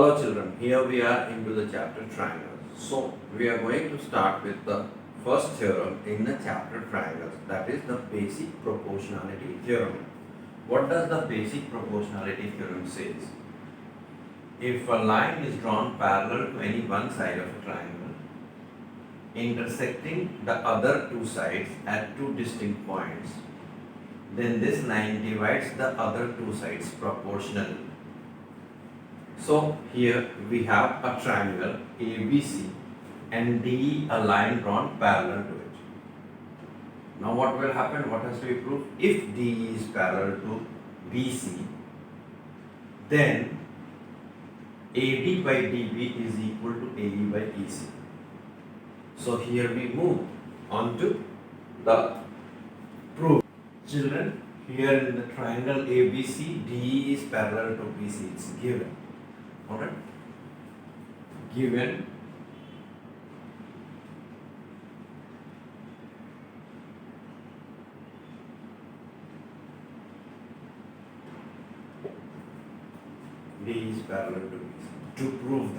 Hello children, here we are into the chapter triangles. So we are going to start with the first theorem in the chapter triangles, that is the basic proportionality theorem. What does the basic proportionality theorem says? If a line is drawn parallel to any one side of a triangle, intersecting the other two sides at two distinct points, then this line divides the other two sides proportionally. So here we have a triangle ABC and DE, a line drawn parallel to it. Now what will happen? What has to be proved? If DE is parallel to BC, then AD by DB is equal to AE by EC. So here we move on to the proof. Children, here in the triangle ABC, DE is parallel to BC. It's given. Alright? Given D is parallel to BC. To prove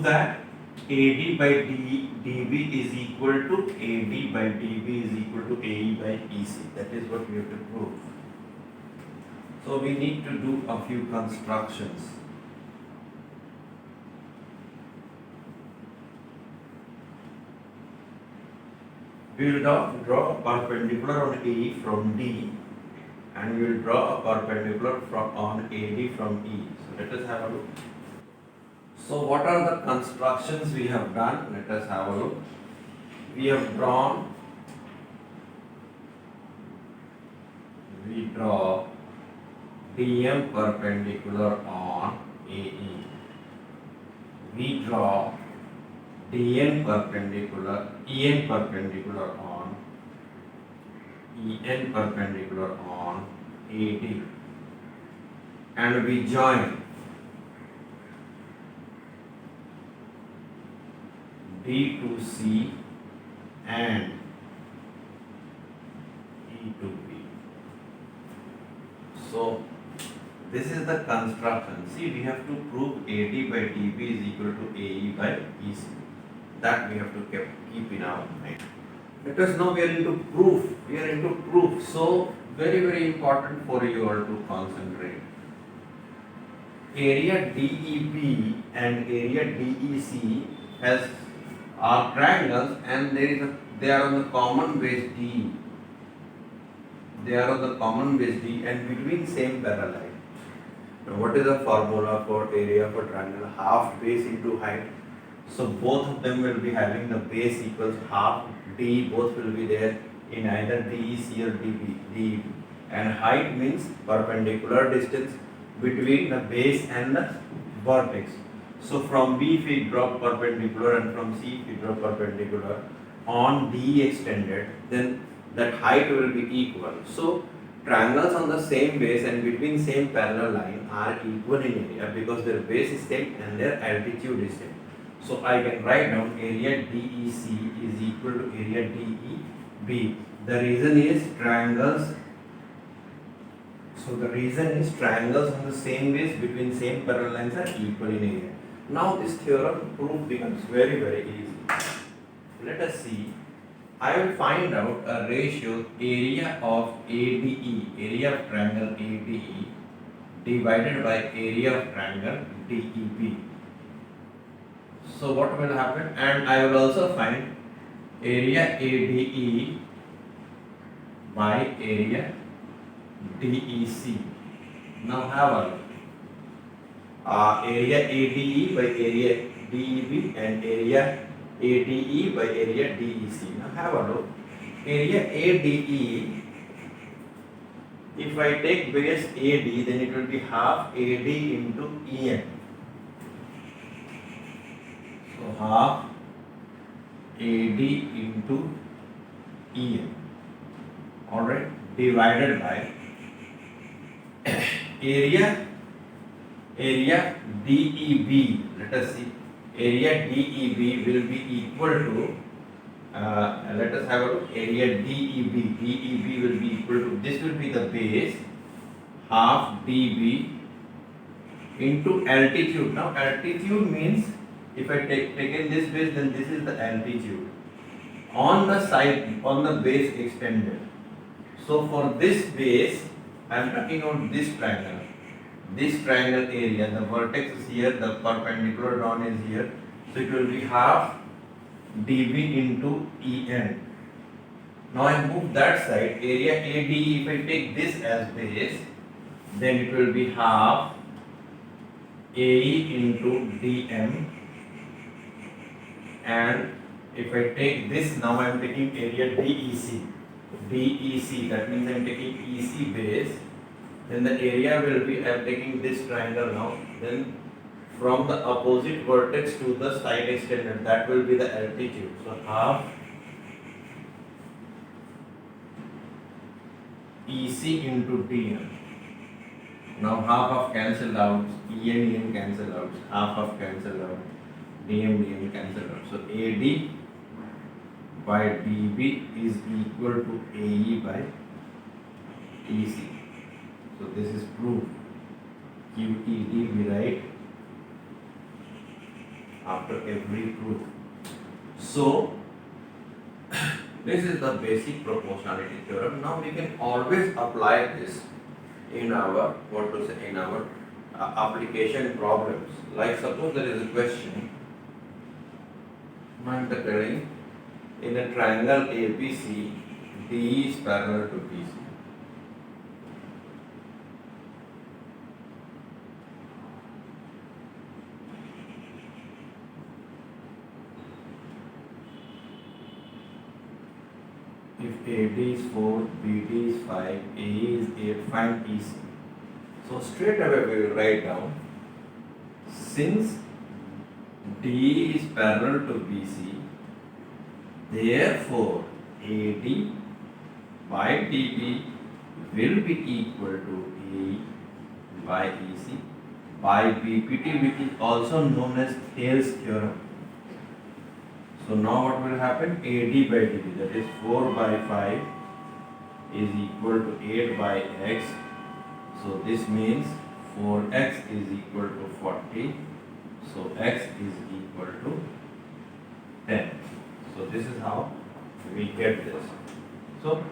that, AD by DB is equal to AD by DB is equal to AE by EC. That is what we have to prove. So we need to do a few constructions. We will draw a perpendicular on A from D, and we will draw a perpendicular on AD from E. So let us have a look. So what are the constructions we have done? Let us have a look. We draw DM perpendicular on AE. We draw EN perpendicular on AD, and we join D to C and E to B. So this is the construction. See, we have to prove AD by DB is equal to AE by EC. That we have to keep in our mind. Let us know we are into proof. So very important for you all to concentrate. Area DEB and area DEC are triangles, and they are on the common base D. And between same parallel. Now what is the formula for area for triangle? Half base into height. So both of them will be having the base equals half D. Both will be there in either DEC or DEB. And height means perpendicular distance between the base and the vertex. So from B if we draw perpendicular and from C if we draw perpendicular on D extended, then that height will be equal. So triangles on the same base and between same parallel line are equal in area because their base is same and their altitude is same. So I can write down area DEC is equal to area DEB. The reason is triangles on the same base between same parallel lines are equal in area. Now this theorem proof becomes very easy. Let us see. I will find out a ratio area of ADE, area of triangle ADE, divided by area of triangle DEB. So what will happen? And I will also find area ADE by area DEC. Now have a look. Area ADE by area DEB and area ADE by area DEC. Now have a look. Area ADE, if I take base AD, then it will be half AD into EN. So half AD into EN. Alright, divided by area DEB, let us see, area DEB will be equal to, let us have a look, area DEB will be equal to, this will be the base, half dB into altitude. Now altitude means if I taken this base, then this is the altitude on the side, on the base extended. So for this base, I am talking about this triangle area, the vertex is here, the perpendicular drawn is here, so it will be half dB into En. Now I move that side, area AD, if I take this as base, then it will be half AE into dm, and if I take this, now I am taking area DEC, that means I am taking EC base, then the area will be, I am taking this triangle now, then from the opposite vertex to the side extended, that will be the altitude, so half EC into dm. Now half cancel out, En cancel out, half cancel out, dm cancel out. So AD by dB is equal to AE by EC. So this is proved. QED we write after every proof. So this is the basic proportionality theorem. Now we can always apply this in our application problems. Like suppose there is a question, I am telling in a triangle ABC, D is parallel to BC. If AD is 4, BD is 5, AE is 8, find EC. So straight away we will write down, since D is parallel to BC, therefore AD by DB will be equal to AE by EC by BPT, which is also known as Thales theorem. So now what will happen? AD by DB, that is 4 by 5 is equal to 8 by x. So this means 4x is equal to 40. So x is equal to 10. So this is how we get this. So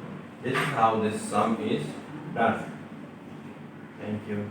this is how this sum is done. Thank you.